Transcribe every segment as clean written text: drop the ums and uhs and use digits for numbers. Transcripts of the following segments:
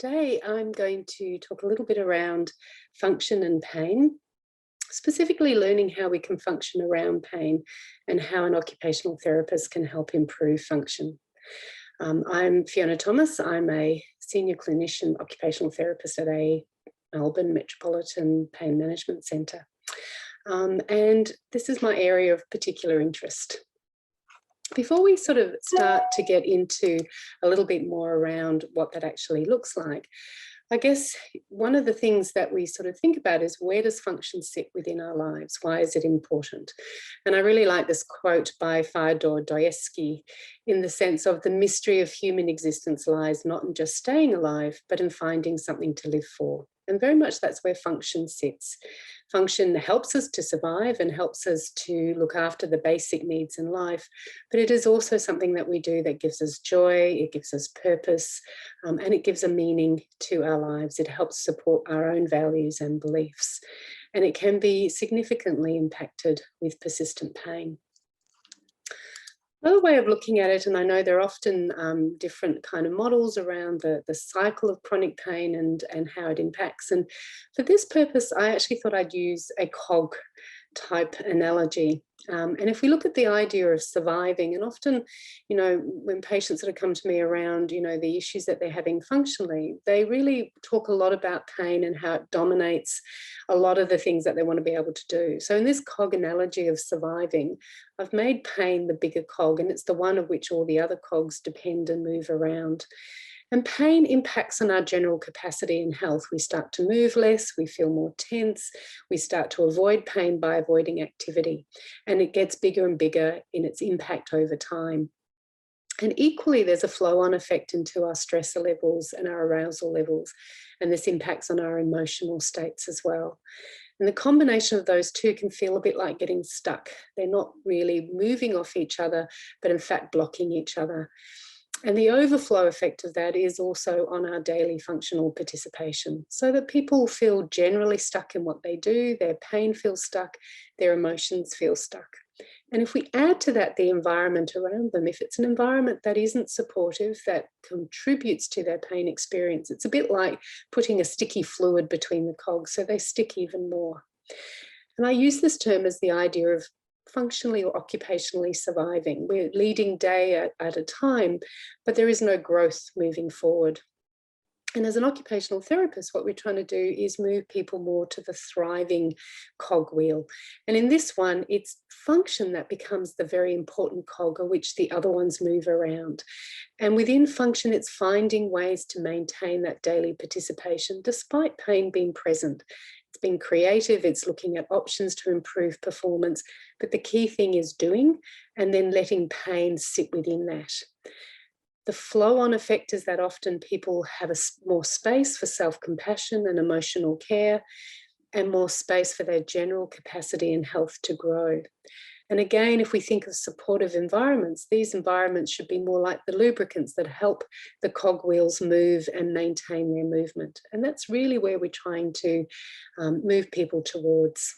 today I'm going to talk a little bit around function and pain, specifically learning how we can function around pain and how an occupational therapist can help improve function. I'm Fiona Thomas. I'm a senior clinician occupational therapist at a Melbourne Metropolitan Pain Management Centre. And this is my area of particular interest. Before we sort of start to get into a little bit more around what that actually looks like, I guess one of the things that we sort of think about is, where does function sit within our lives? Why is it important? And I really like this quote by Fyodor Dostoevsky, in the sense of the mystery of human existence lies not in just staying alive, but in finding something to live for. And very much that's where function sits. Function helps us to survive and helps us to look after the basic needs in life, but it is also something that we do that gives us joy, it gives us purpose, and it gives a meaning to our lives. It helps support our own values and beliefs, and it can be significantly impacted with persistent pain. Another way of looking at it, and I know there are often different kind of models around the cycle of chronic pain and how it impacts. And for this purpose, I actually thought I'd use a cog type analogy. And if we look at the idea of surviving, and often, when patients sort of come to me around, the issues that they're having functionally, they really talk a lot about pain and how it dominates a lot of the things that they want to be able to do. So in this cog analogy of surviving, I've made pain the bigger cog, and it's the one of which all the other cogs depend and move around. And pain impacts on our general capacity and health. We start to move less, we feel more tense, we start to avoid pain by avoiding activity, and it gets bigger and bigger in its impact over time. And equally, there's a flow-on effect into our stressor levels and our arousal levels, and this impacts on our emotional states as well. And the combination of those two can feel a bit like getting stuck. They're not really moving off each other, but in fact blocking each other. And the overflow effect of that is also on our daily functional participation, so that people feel generally stuck in what they do, their pain feels stuck, their emotions feel stuck. And if we add to that the environment around them, if it's an environment that isn't supportive, that contributes to their pain experience, it's a bit like putting a sticky fluid between the cogs, so they stick even more. And I use this term as the idea of functionally or occupationally surviving. We're leading day at a time, but there is no growth moving forward. And as an occupational therapist, what we're trying to do is move people more to the thriving cogwheel. And in this one, it's function that becomes the very important cog on which the other ones move around. And within function, it's finding ways to maintain that daily participation despite pain being present. It's being creative, it's looking at options to improve performance, but the key thing is doing and then letting pain sit within that. The flow-on effect is that often people have more space for self-compassion and emotional care, and more space for their general capacity and health to grow. And again, if we think of supportive environments, these environments should be more like the lubricants that help the cogwheels move and maintain their movement. And that's really where we're trying to move people towards.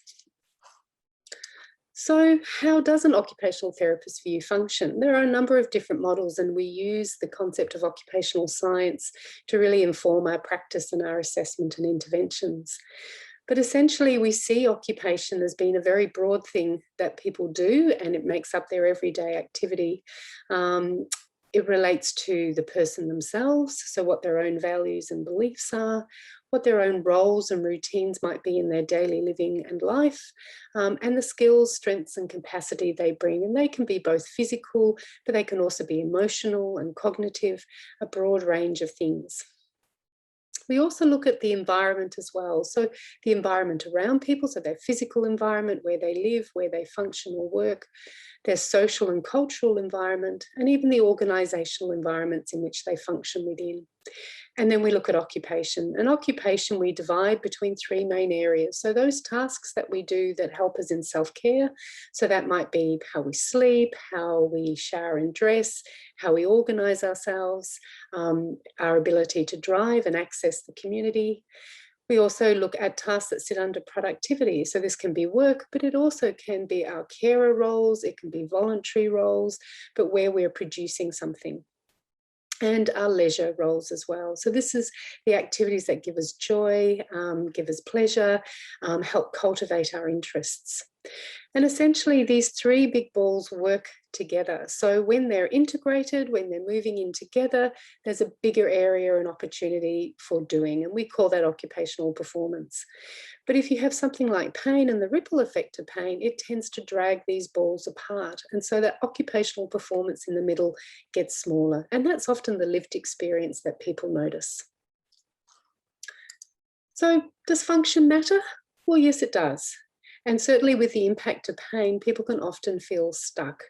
So how does an occupational therapist view function? There are a number of different models, and we use the concept of occupational science to really inform our practice and our assessment and interventions. But essentially, we see occupation as being a very broad thing that people do, and it makes up their everyday activity. It relates to the person themselves, so what their own values and beliefs are, what their own roles and routines might be in their daily living and life, and the skills, strengths and capacity they bring. And they can be both physical, but they can also be emotional and cognitive, a broad range of things. We also look at the environment as well. So the environment around people, so their physical environment, where they live, where they function or work, their social and cultural environment, and even the organisational environments in which they function within. And then we look at occupation. And occupation we divide between three main areas. So those tasks that we do that help us in self-care, so that might be how we sleep, how we shower and dress, how we organise ourselves, our ability to drive and access the community. We also look at tasks that sit under productivity. So this can be work, but it also can be our carer roles, it can be voluntary roles, but where we're producing something. and our leisure roles as well. So this is the activities that give us joy, give us pleasure, help cultivate our interests. And essentially these three big balls work together. So when they're integrated, when they're moving in together, there's a bigger area and opportunity for doing, and we call that occupational performance. But if you have something like pain and the ripple effect of pain, it tends to drag these balls apart. And so that occupational performance in the middle gets smaller. And that's often the lived experience that people notice. So does function matter? Well, yes, it does. And certainly with the impact of pain, people can often feel stuck,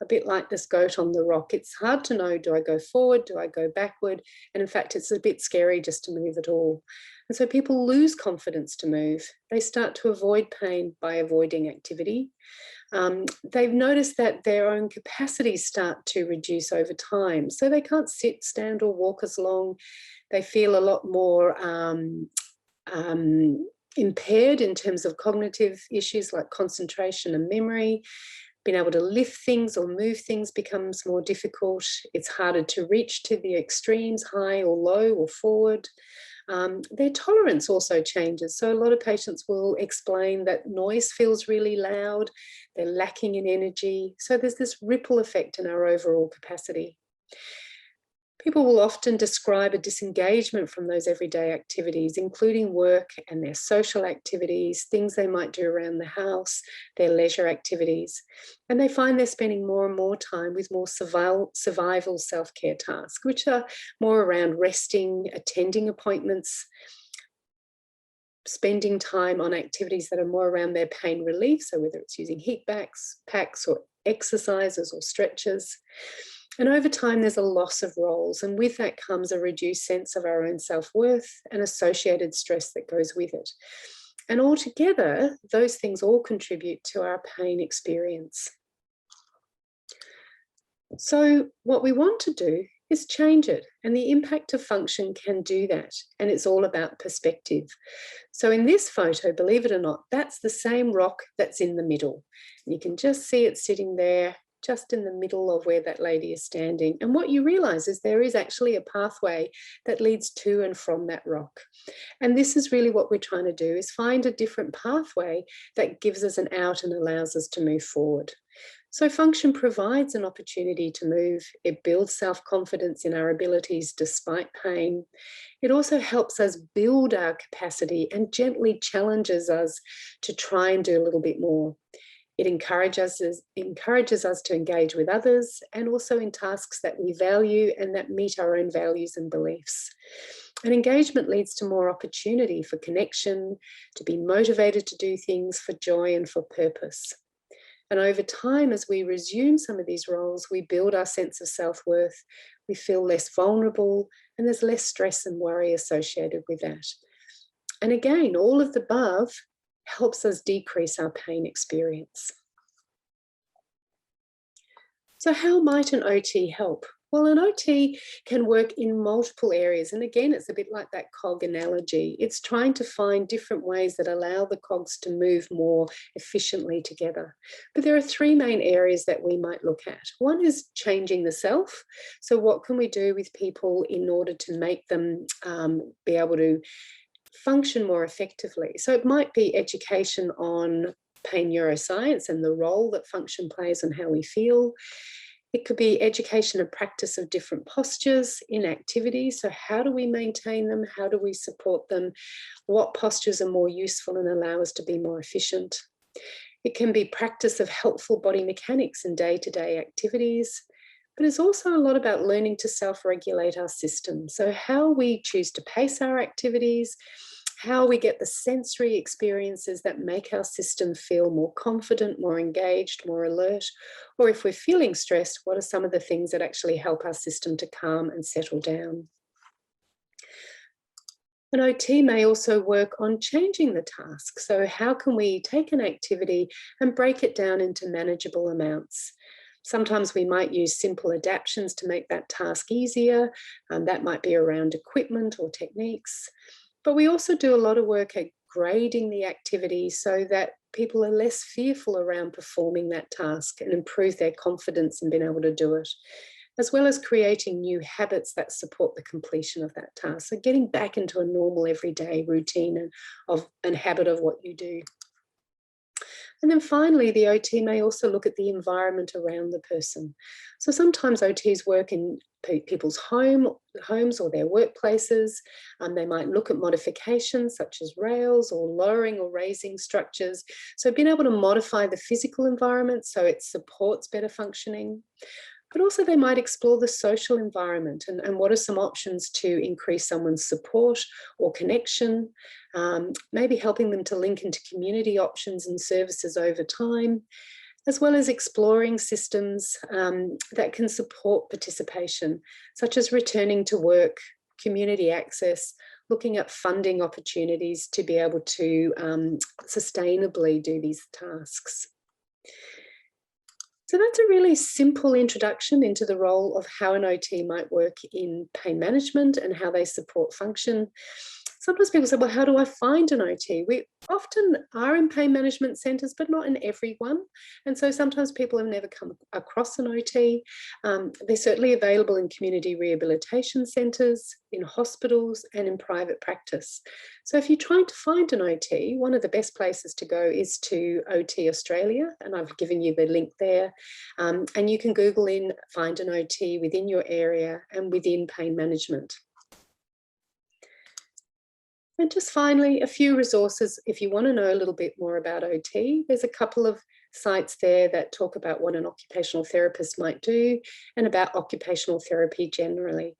a bit like this goat on the rock. It's hard to know, do I go forward, do I go backward? And in fact, it's a bit scary just to move at all. And so people lose confidence to move. They start to avoid pain by avoiding activity. They've noticed that their own capacities start to reduce over time. So they can't sit, stand, or walk as long. They feel a lot more impaired in terms of cognitive issues like concentration and memory. Being able to lift things or move things becomes more difficult. It's harder to reach to the extremes, high or low or forward. Their tolerance also changes. So a lot of patients will explain that noise feels really loud, they're lacking in energy. So there's this ripple effect in our overall capacity. People will often describe a disengagement from those everyday activities, including work and their social activities, things they might do around the house, their leisure activities. And they find they're spending more and more time with more survival self-care tasks, which are more around resting, attending appointments, spending time on activities that are more around their pain relief, so whether it's using heat packs or exercises or stretches. And over time, there's a loss of roles, and with that comes a reduced sense of our own self-worth and associated stress that goes with it. And altogether, those things all contribute to our pain experience. So what we want to do is change it, and the impact of function can do that, and it's all about perspective. So in this photo, believe it or not, that's the same rock that's in the middle. You can just see it sitting there, just in the middle of where that lady is standing. And what you realize is there is actually a pathway that leads to and from that rock. And this is really what we're trying to do, is find a different pathway that gives us an out and allows us to move forward. So function provides an opportunity to move. It builds self-confidence in our abilities despite pain. It also helps us build our capacity and gently challenges us to try and do a little bit more. It encourages us to engage with others, and also in tasks that we value and that meet our own values and beliefs. And engagement leads to more opportunity for connection, to be motivated to do things for joy and for purpose. And over time, as we resume some of these roles, we build our sense of self-worth, we feel less vulnerable, and there's less stress and worry associated with that. And again, all of the above helps us decrease our pain experience. So how might an OT help? Well, an OT can work in multiple areas. And again, it's a bit like that cog analogy. It's trying to find different ways that allow the cogs to move more efficiently together. But there are three main areas that we might look at. One is changing the self. So what can we do with people in order to make them be able to function more effectively? So it might be education on pain neuroscience and the role that function plays on how we feel. It could be education and practice of different postures in activities. So how do we maintain them? How do we support them? What postures are more useful and allow us to be more efficient? It can be practice of helpful body mechanics in day-to-day activities. But it's also a lot about learning to self-regulate our system. So how we choose to pace our activities, how we get the sensory experiences that make our system feel more confident, more engaged, more alert, or if we're feeling stressed, what are some of the things that actually help our system to calm and settle down? An OT may also work on changing the task. So how can we take an activity and break it down into manageable amounts? Sometimes we might use simple adaptations to make that task easier. That might be around equipment or techniques. But we also do a lot of work at grading the activity so that people are less fearful around performing that task and improve their confidence in being able to do it. as well as creating new habits that support the completion of that task. So getting back into a normal everyday routine and habit of what you do. And then finally, the OT may also look at the environment around the person. So sometimes OTs work in people's homes or their workplaces. They might look at modifications such as rails or lowering or raising structures. So being able to modify the physical environment so it supports better functioning. But also they might explore the social environment and what are some options to increase someone's support or connection, maybe helping them to link into community options and services over time, as well as exploring systems that can support participation, such as returning to work, community access, looking at funding opportunities to be able to sustainably do these tasks. So that's a really simple introduction into the role of how an OT might work in pain management and how they support function. Sometimes people say, well, how do I find an OT? We often are in pain management centres, but not in every one. And so sometimes people have never come across an OT. They're certainly available in community rehabilitation centres, in hospitals and in private practice. So if you're trying to find an OT, one of the best places to go is to OT Australia, and I've given you the link there. And you can Google in find an OT within your area and within pain management. And just finally, a few resources if you want to know a little bit more about OT. There's a couple of sites there that talk about what an occupational therapist might do and about occupational therapy generally.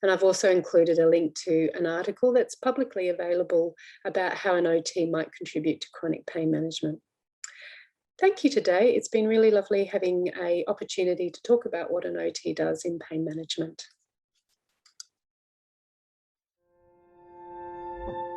And I've also included a link to an article that's publicly available about how an OT might contribute to chronic pain management. Thank you today. It's been really lovely having an opportunity to talk about what an OT does in pain management.